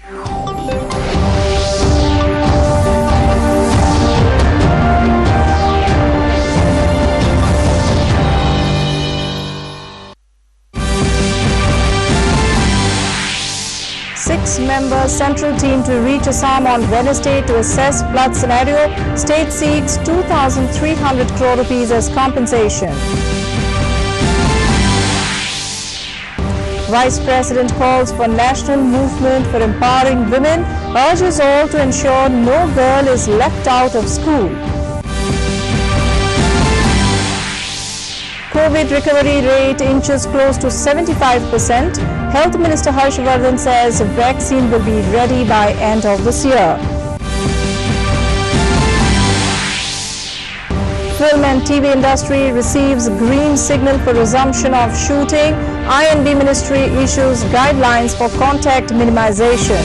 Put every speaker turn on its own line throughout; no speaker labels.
Six-member central team to reach Assam on Wednesday to assess flood scenario. State seeks 2,300 crore rupees as compensation. Vice President calls for national movement for empowering women, urges all to ensure no girl is left out of school. COVID recovery rate inches close to 75%. Health Minister Harshvardhan says vaccine will be ready by end of this year. Film and TV industry receives green signal for resumption of shooting. I&B Ministry issues guidelines for contact minimization.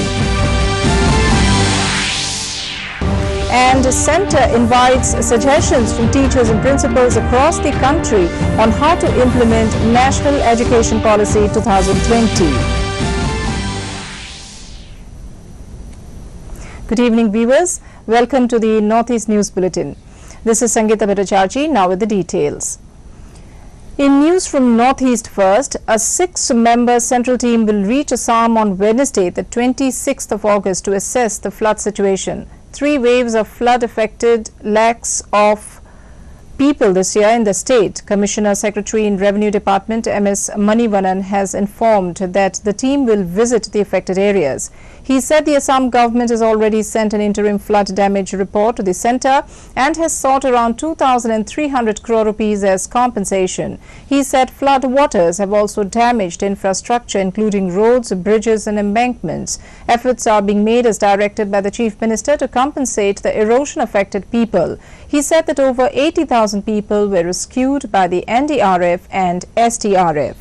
And Centre invites suggestions from teachers and principals across the country on how to implement National Education Policy 2020. Good evening, viewers. Welcome to the Northeast News Bulletin. This is Sangeeta Bhattacharjee, now with the details. In news from Northeast first, a 6-member central team will reach Assam on Wednesday, the 26th of August, to assess the flood situation. 3 waves of flood affected lakhs of people this year in the state. Commissioner Secretary in Revenue Department MS Manivanan has informed that the team will visit the affected areas. He said the Assam government has already sent an interim flood damage report to the centre and has sought around 2,300 crore rupees as compensation. He said flood waters have also damaged infrastructure including roads, bridges and embankments. Efforts are being made as directed by the Chief Minister to compensate the erosion affected people. He said that over 80,000 people were rescued by the NDRF and SDRF.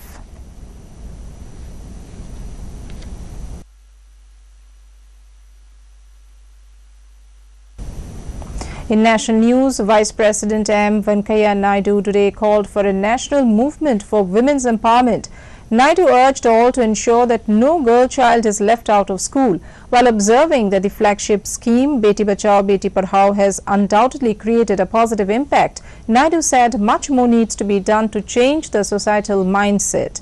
In national news, Vice President M. Venkaiah Naidu today called for a national movement for women's empowerment. Naidu urged all to ensure that no girl child is left out of school. While observing that the flagship scheme Beti Bachao Beti Padhao has undoubtedly created a positive impact, Naidu said much more needs to be done to change the societal mindset.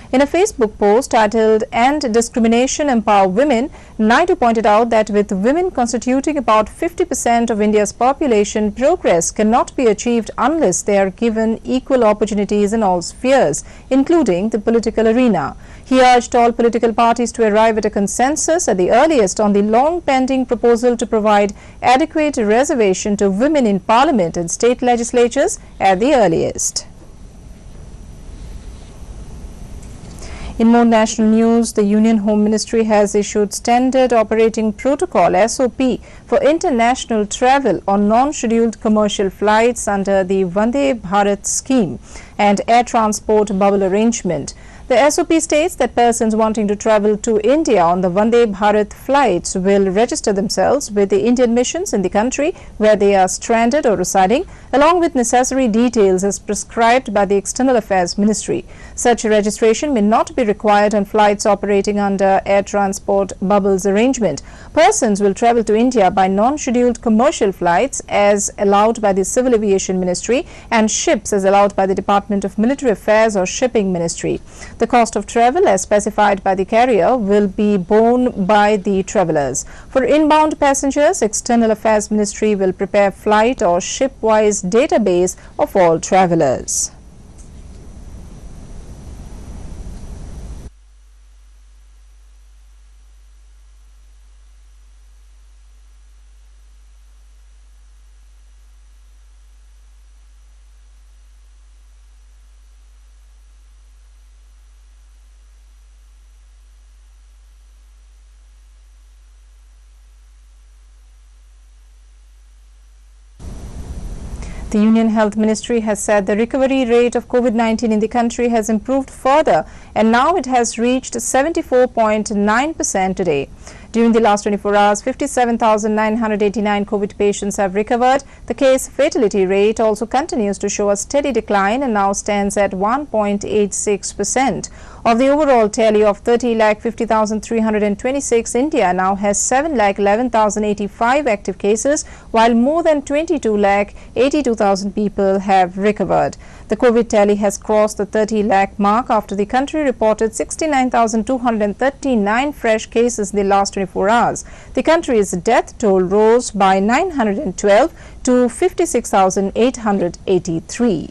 In a Facebook post titled "End Discrimination, Empower Women," Naidu pointed out that with women constituting about 50% of India's population, progress cannot be achieved unless they are given equal opportunities in all spheres, including the political arena. He urged all political parties to arrive at a consensus at the earliest on the long-pending proposal to provide adequate reservation to women in Parliament and state legislatures at the earliest. In more national news, the Union Home Ministry has issued Standard Operating Protocol SOP for international travel on non-scheduled commercial flights under the Vande Bharat scheme and air transport bubble arrangement. The SOP states that persons wanting to travel to India on the Vande Bharat flights will register themselves with the Indian missions in the country where they are stranded or residing, along with necessary details as prescribed by the External Affairs Ministry. Such registration may not be required on flights operating under air transport bubbles arrangement. Persons will travel to India by non-scheduled commercial flights as allowed by the Civil Aviation Ministry and ships as allowed by the Department of Military Affairs or Shipping Ministry. The cost of travel as specified by the carrier will be borne by the travellers. For inbound passengers, External Affairs Ministry will prepare flight or ship-wise database of all travellers. The Union Health Ministry has said the recovery rate of COVID-19 in the country has improved further and now it has reached 74.9% today. During the last 24 hours, 57,989 COVID patients have recovered. The case fatality rate also continues to show a steady decline and now stands at 1.86%. Of the overall tally of 30,50,326, India now has 7,11,085 active cases, while more than 22,82,000 people have recovered. The COVID tally has crossed the 30 lakh mark after the country reported 69,239 fresh cases in the last 24 hours. The country's death toll rose by 912 to 56,883.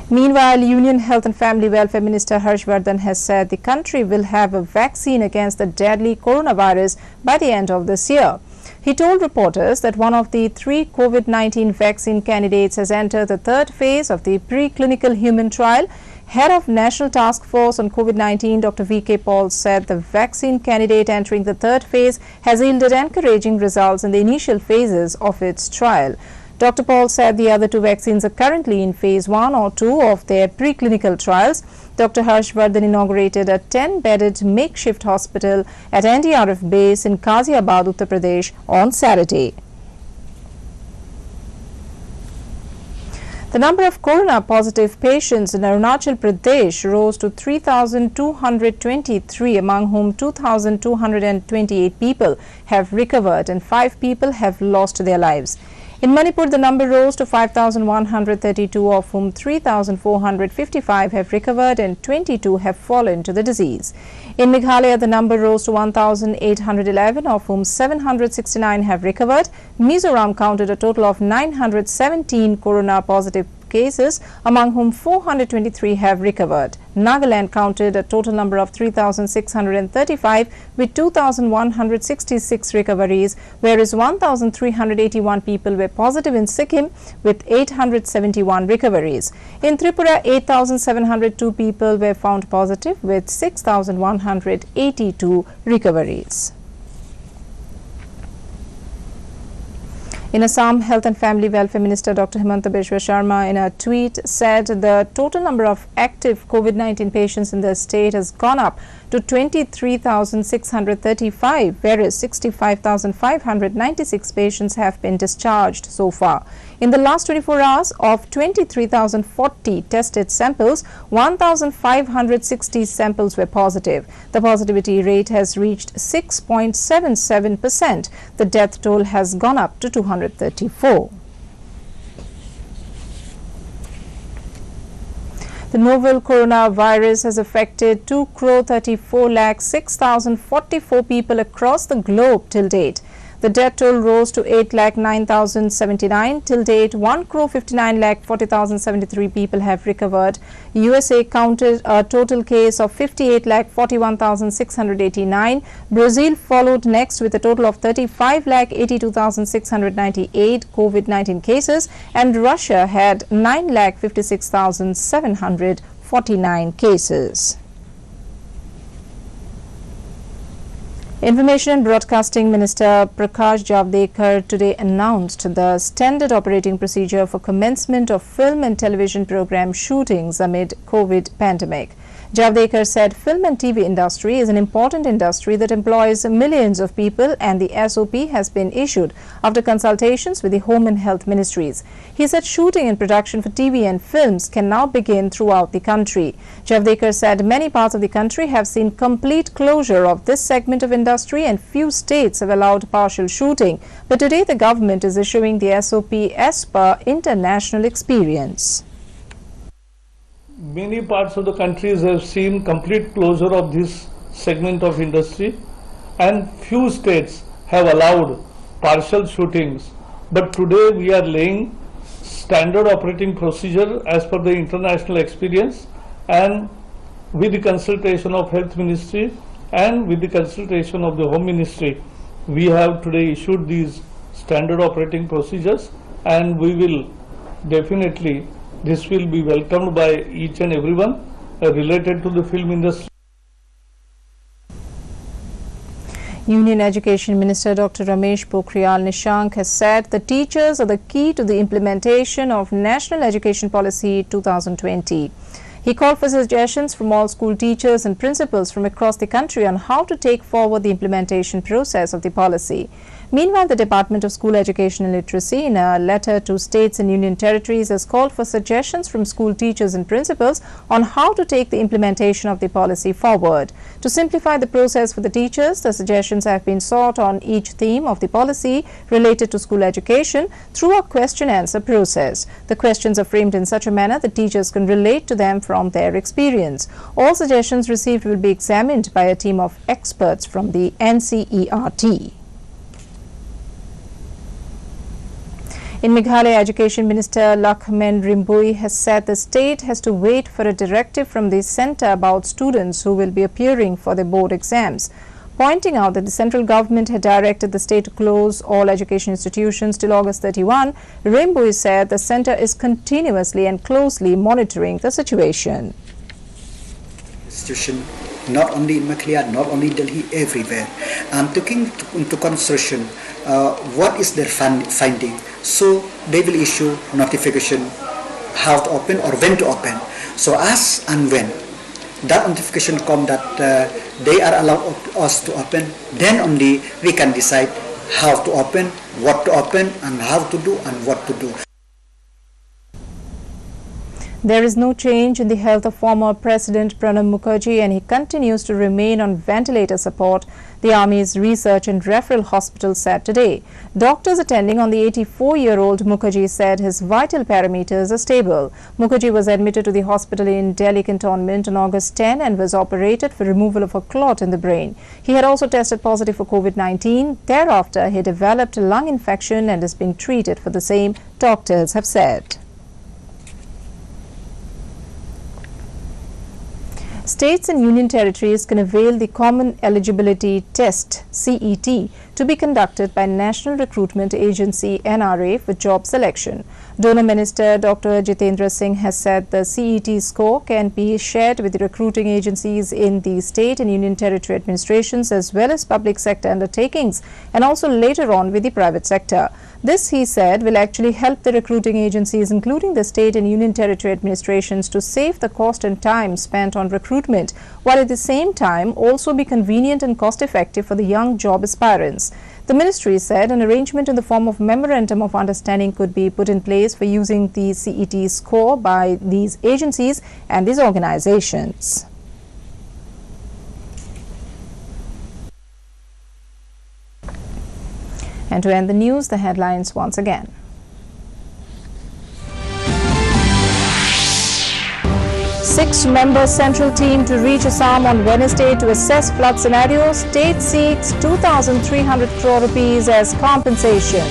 Meanwhile, Union Health and Family Welfare Minister Harsh Vardhan has said the country will have a vaccine against the deadly coronavirus by the end of this year. He told reporters that one of the 3 COVID-19 vaccine candidates has entered the third phase of the preclinical human trial. Head of National Task Force on COVID-19, Dr. V.K. Paul, said the vaccine candidate entering the third phase has yielded encouraging results in the initial phases of its trial. Dr. Paul said the other 2 vaccines are currently in phase 1 or 2 of their preclinical trials. Dr. Harsh Vardhan inaugurated a 10-bedded makeshift hospital at NDRF base in Ghaziabad, Uttar Pradesh on Saturday. The number of corona-positive patients in Arunachal Pradesh rose to 3,223, among whom 2,228 people have recovered and 5 people have lost their lives. In Manipur, the number rose to 5,132, of whom 3,455 have recovered and 22 have fallen to the disease. In Meghalaya, the number rose to 1,811, of whom 769 have recovered. Mizoram counted a total of 917 corona-positive cases, among whom 423 have recovered. Nagaland counted a total number of 3,635 with 2,166 recoveries, whereas 1,381 people were positive in Sikkim with 871 recoveries. In Tripura, 8,702 people were found positive with 6,182 recoveries. In Assam, Health and Family Welfare Minister Dr. Himanta Biswa Sharma in a tweet said the total number of active COVID-19 patients in the state has gone up to 23,635, whereas 65,596 patients have been discharged so far. In the last 24 hours, of 23,040 tested samples, 1,560 samples were positive. The positivity rate has reached 6.77%. The death toll has gone up to 234. The novel coronavirus has affected 2,34,06,044 people across the globe till date. The death toll rose to 8,09,079 till date. 1,59,40,073 people have recovered. USA counted a total case of 58,41,689. Brazil followed next with a total of 35,82,698 COVID-19 cases, and Russia had 9,56,749 cases. Information and Broadcasting Minister Prakash Javadekar today announced the standard operating procedure for commencement of film and television program shootings amid COVID pandemic. Javadekar said film and TV industry is an important industry that employs millions of people, and the SOP has been issued after consultations with the Home and Health Ministries. He said shooting and production for TV and films can now begin throughout the country. Javadekar said many parts of the country have seen complete closure of this segment of industry and few states have allowed partial shooting. But today the government is issuing the SOP as per international experience.
Many parts of the countries have seen complete closure of this segment of industry, and few states have allowed partial shootings. But today we are laying standard operating procedure as per the international experience, and with the consultation of Health Ministry and with the consultation of the Home Ministry, we have today issued these standard operating procedures, and we will definitely, this will be welcomed by each and everyone related to the film industry.
Union Education Minister Dr. Ramesh Pokhriyal Nishank has said the teachers are the key to the implementation of National Education Policy 2020. He called for suggestions from all school teachers and principals from across the country on how to take forward the implementation process of the policy. Meanwhile, the Department of School Education and Literacy, in a letter to states and union territories, has called for suggestions from school teachers and principals on how to take the implementation of the policy forward. To simplify the process for the teachers, the suggestions have been sought on each theme of the policy related to school education through a question-answer process. The questions are framed in such a manner that teachers can relate to them from their experience. All suggestions received will be examined by a team of experts from the NCERT. In Meghalaya, Education Minister Lakhmen Rimboy has said the state has to wait for a directive from the centre about students who will be appearing for the board exams. Pointing out that the central government had directed the state to close all education institutions till August 31, Rimboy said the centre is continuously and closely monitoring the situation.
Institution, not only in Meghalaya, not only Delhi, everywhere. Taking into consideration what is their finding, so they will issue notification how to open or when to open. So as and when that notification comes that they are allowed us to open, then only we can decide how to open, what to open, and how to do and what to do.
There is no change in the health of former President Pranab Mukherjee, and he continues to remain on ventilator support, the Army's Research and Referral Hospital said today. Doctors attending on the 84-year-old Mukherjee said his vital parameters are stable. Mukherjee was admitted to the hospital in Delhi cantonment on August 10 and was operated for removal of a clot in the brain. He had also tested positive for COVID-19. Thereafter, he developed a lung infection and is being treated for the same, doctors have said. States and union territories can avail the Common Eligibility Test (CET) to be conducted by National Recruitment Agency (NRA) for job selection. Donor Minister Dr. Jitendra Singh has said the CET score can be shared with the recruiting agencies in the state and union territory administrations as well as public sector undertakings, and also later on with the private sector. This, he said, will actually help the recruiting agencies, including the state and union territory administrations, to save the cost and time spent on recruitment, while at the same time also be convenient and cost-effective for the young job aspirants. The ministry said an arrangement in the form of Memorandum of Understanding could be put in place for using the CET score by these agencies and these organizations. And to end the news, the headlines once again. Six-member central team to reach Assam on Wednesday to assess flood scenarios. State seeks 2,300 crore rupees as compensation.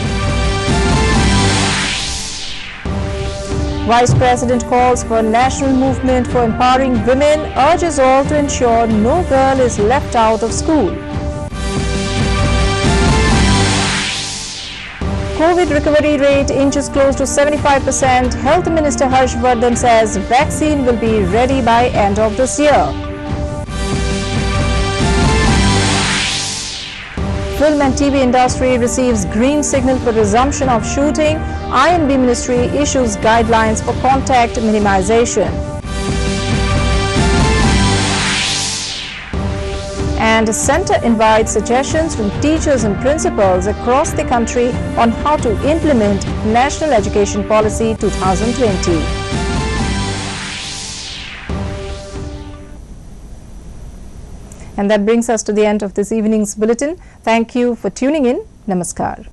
Vice President calls for a national movement for empowering women, urges all to ensure no girl is left out of school. COVID recovery rate inches close to 75%. Health Minister Harsh Vardhan says vaccine will be ready by end of this year. Film and TV industry receives green signal for resumption of shooting. I&B Ministry issues guidelines for contact minimization. And Centre invites suggestions from teachers and principals across the country on how to implement National Education Policy 2020. And that brings us to the end of this evening's bulletin. Thank you for tuning in. Namaskar.